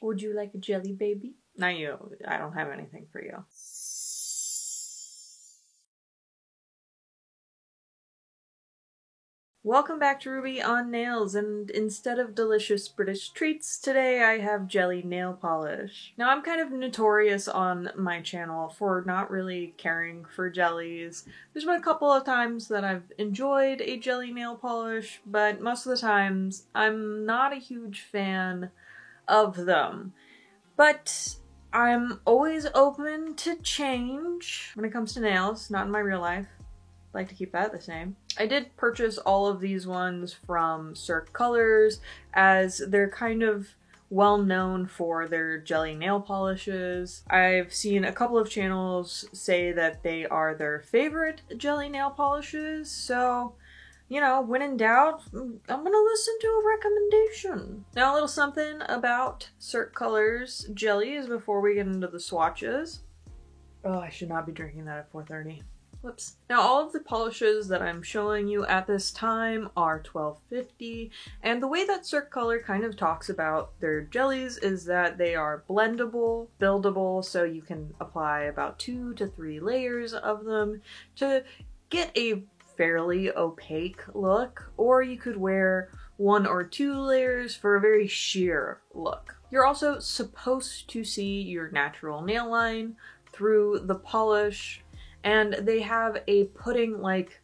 Would you like a jelly baby? Not you. I don't have anything for you. Welcome back to Ruby on Nails, and instead of delicious British treats, today I have jelly nail polish. Now, I'm kind of notorious on my channel for not really caring for jellies. There's been a couple of times that I've enjoyed a jelly nail polish, but most of the times I'm not a huge fan of them. But I'm always open to change when it comes to nails, not in my real life. Like to keep that the same. I did purchase all of these ones from Cirque Colors, as they're kind of well known for their jelly nail polishes. I've seen a couple of channels say that they are their favorite jelly nail polishes, so you know, when in doubt, I'm gonna listen to a recommendation. Now, a little something about Cirque Colors jellies before we get into the swatches. Oh, I should not be drinking that at 4:30. Whoops. Now, all of the polishes that I'm showing you at this time are $12.50, and the way that Cirque Color kind of talks about their jellies is that they are blendable, buildable, so you can apply about 2 to 3 layers of them to get a fairly opaque look, or you could wear 1 or 2 layers for a very sheer look. You're also supposed to see your natural nail line through the polish, and they have a pudding-like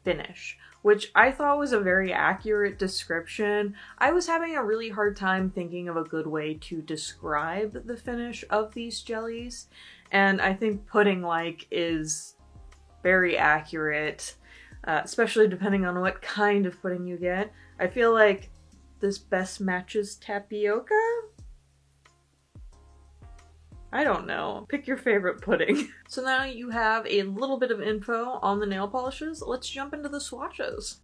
finish, which I thought was a very accurate description. I was having a really hard time thinking of a good way to describe the finish of these jellies, and I think pudding-like is very accurate, especially depending on what kind of pudding you get. I feel like this best matches tapioca? I don't know. Pick your favorite pudding. So now you have a little bit of info on the nail polishes. Let's jump into the swatches.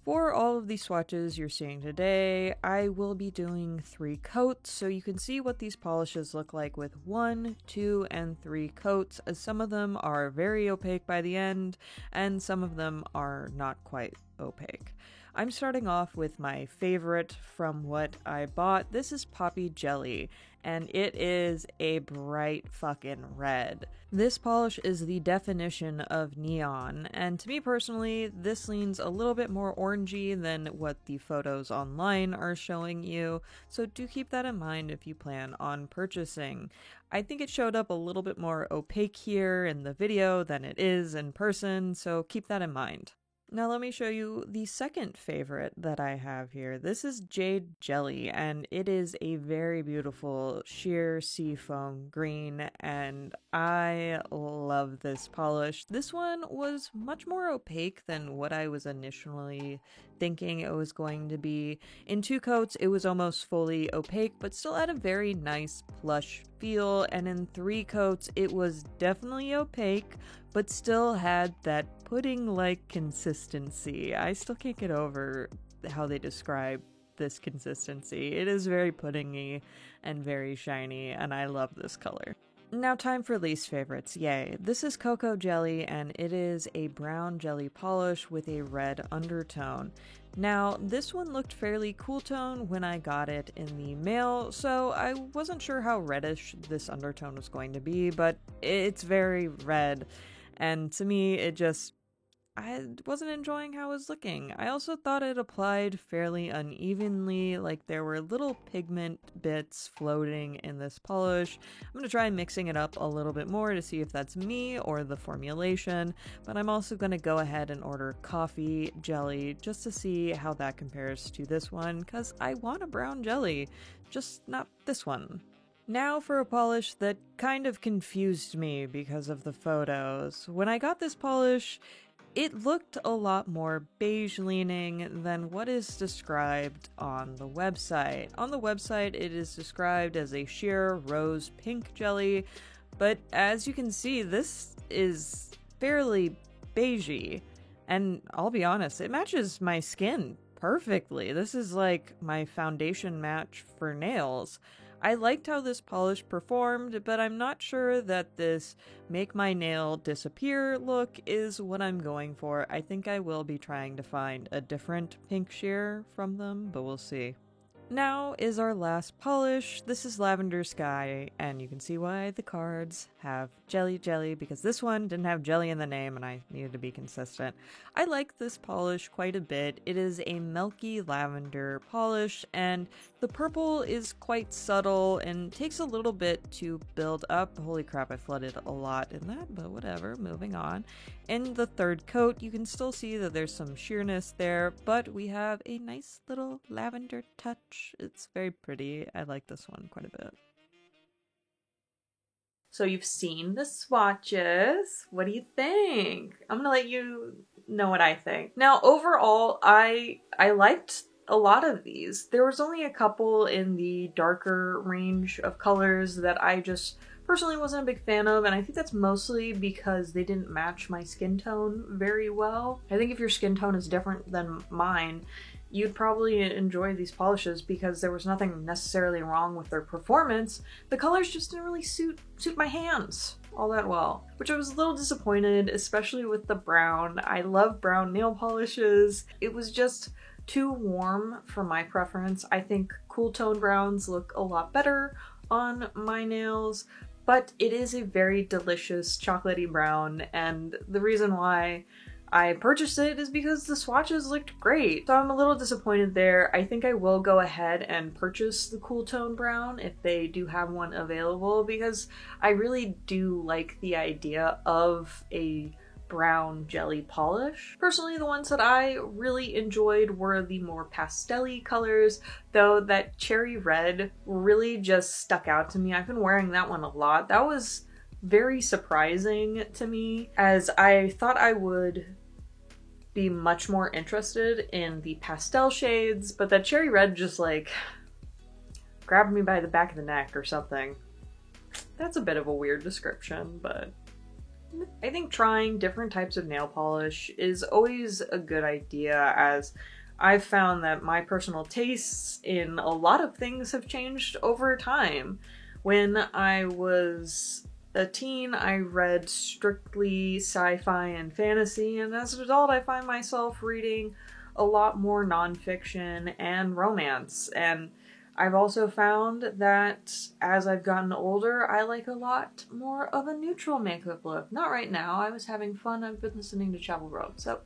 For all of these swatches you're seeing today, I will be doing 3 coats, so you can see what these polishes look like with 1, 2, and 3 coats, as some of them are very opaque by the end, and some of them are not quite opaque. I'm starting off with my favorite from what I bought. This is Poppy Jelly, and it is a bright fucking red. This polish is the definition of neon, and to me personally, this leans a little bit more orangey than what the photos online are showing you, so do keep that in mind if you plan on purchasing. I think it showed up a little bit more opaque here in the video than it is in person, so keep that in mind. Now let me show you the second favorite that I have here. This is Jade Jelly, and it is a very beautiful sheer seafoam green, and I love this polish. This one was much more opaque than what I was initially thinking it was going to be. In 2 coats, it was almost fully opaque, but still had a very nice plush feel, and in 3 coats, it was definitely opaque, but still had that pudding-like consistency. I still can't get over how they describe this consistency. It is very puddingy and very shiny, and I love this color. Now time for least favorites, yay. This is Cocoa Jelly, and it is a brown jelly polish with a red undertone. Now, this one looked fairly cool tone when I got it in the mail, so I wasn't sure how reddish this undertone was going to be, but it's very red. And to me, I wasn't enjoying how it was looking. I also thought it applied fairly unevenly, like there were little pigment bits floating in this polish. I'm going to try mixing it up a little bit more to see if that's me or the formulation, but I'm also going to go ahead and order Coffee Jelly just to see how that compares to this one, because I want a brown jelly, just not this one. Now for a polish that kind of confused me because of the photos. When I got this polish, it looked a lot more beige leaning than what is described on the website. On the website, it is described as a sheer rose pink jelly, but as you can see, this is fairly beigey. And I'll be honest, it matches my skin perfectly. This is like my foundation match for nails. I liked how this polish performed, but I'm not sure that this make my nail disappear look is what I'm going for. I think I will be trying to find a different pink sheer from them, but we'll see. Now is our last polish. This is Lavender Sky, and you can see why the cards have jelly because this one didn't have jelly in the name and I needed to be consistent. I like this polish quite a bit. It is a milky lavender polish and the purple is quite subtle and takes a little bit to build up. Holy crap, I flooded a lot in that, but whatever, moving on. In the third coat, you can still see that there's some sheerness there, but we have a nice little lavender touch. It's very pretty. I like this one quite a bit. So you've seen the swatches. What do you think? I'm gonna let you know what I think. Now, overall, I liked a lot of these. There was only a couple in the darker range of colors that I just personally wasn't a big fan of, and I think that's mostly because they didn't match my skin tone very well. I think if your skin tone is different than mine, you'd probably enjoy these polishes because there was nothing necessarily wrong with their performance. The colors just didn't really suit my hands all that well, which I was a little disappointed, especially with the brown. I love brown nail polishes. It was just too warm for my preference. I think cool tone browns look a lot better on my nails, but it is a very delicious chocolatey brown, and the reason why I purchased it is because the swatches looked great. So I'm a little disappointed there. I think I will go ahead and purchase the cool tone brown if they do have one available, because I really do like the idea of a brown jelly polish. Personally, the ones that I really enjoyed were the more pastel-y colors, though that cherry red really just stuck out to me. I've been wearing that one a lot. That was very surprising to me, as I thought I would be much more interested in the pastel shades, but that cherry red just like grabbed me by the back of the neck or something. That's a bit of a weird description, but I think trying different types of nail polish is always a good idea, as I've found that my personal tastes in a lot of things have changed over time. When I was a teen, I read strictly sci-fi and fantasy, and as a result I find myself reading a lot more nonfiction and romance. And I've also found that as I've gotten older, I like a lot more of a neutral makeup look. Not right now, I was having fun, I've been listening to Chapel Road, so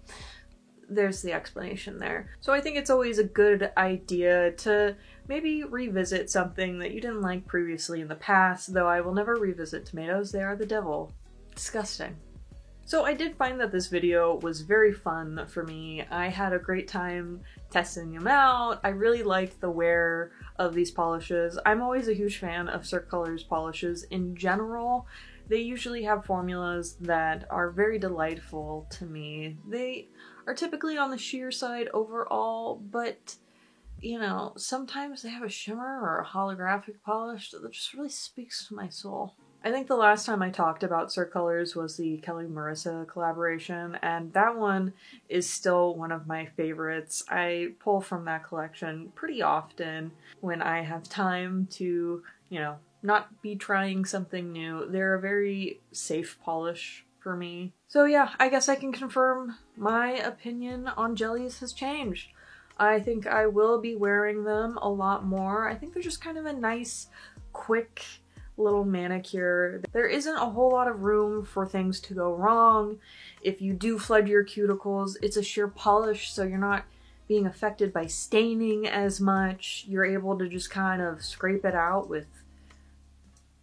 there's the explanation there. So I think it's always a good idea to maybe revisit something that you didn't like previously in the past, though I will never revisit tomatoes, they are the devil. Disgusting. So I did find that this video was very fun for me. I had a great time testing them out. I really liked the wear of these polishes. I'm always a huge fan of Cirque Colors polishes in general. They usually have formulas that are very delightful to me. They are typically on the sheer side overall, but you know, sometimes they have a shimmer or a holographic polish that just really speaks to my soul. I think the last time I talked about Cirque Colors was the Kelly Marissa collaboration, and that one is still one of my favorites. I pull from that collection pretty often when I have time to, you know, not be trying something new. They're a very safe polish for me. So yeah, I guess I can confirm my opinion on jellies has changed. I think I will be wearing them a lot more. I think they're just kind of a nice, quick little manicure. There isn't a whole lot of room for things to go wrong. If you do flood your cuticles, it's a sheer polish, so you're not being affected by staining as much. You're able to just kind of scrape it out with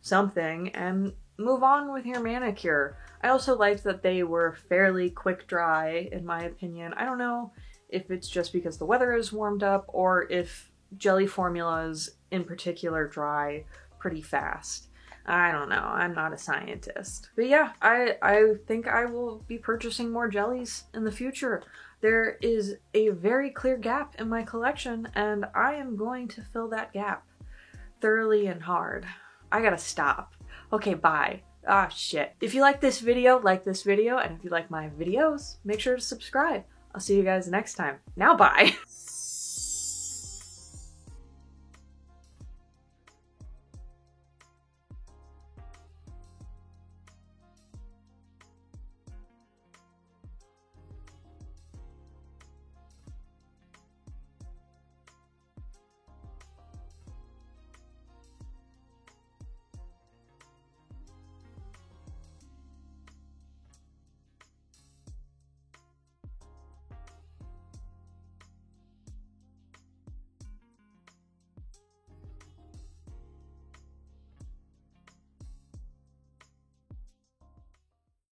something and move on with your manicure. I also liked that they were fairly quick dry, in my opinion. I don't know if it's just because the weather has warmed up or if jelly formulas in particular dry pretty fast. I don't know, I'm not a scientist. But yeah, I think I will be purchasing more jellies in the future. There is a very clear gap in my collection, and I am going to fill that gap thoroughly and hard. I gotta stop. Okay, bye. Ah, shit. If you like this video, and if you like my videos, make sure to subscribe. I'll see you guys next time. Now, bye!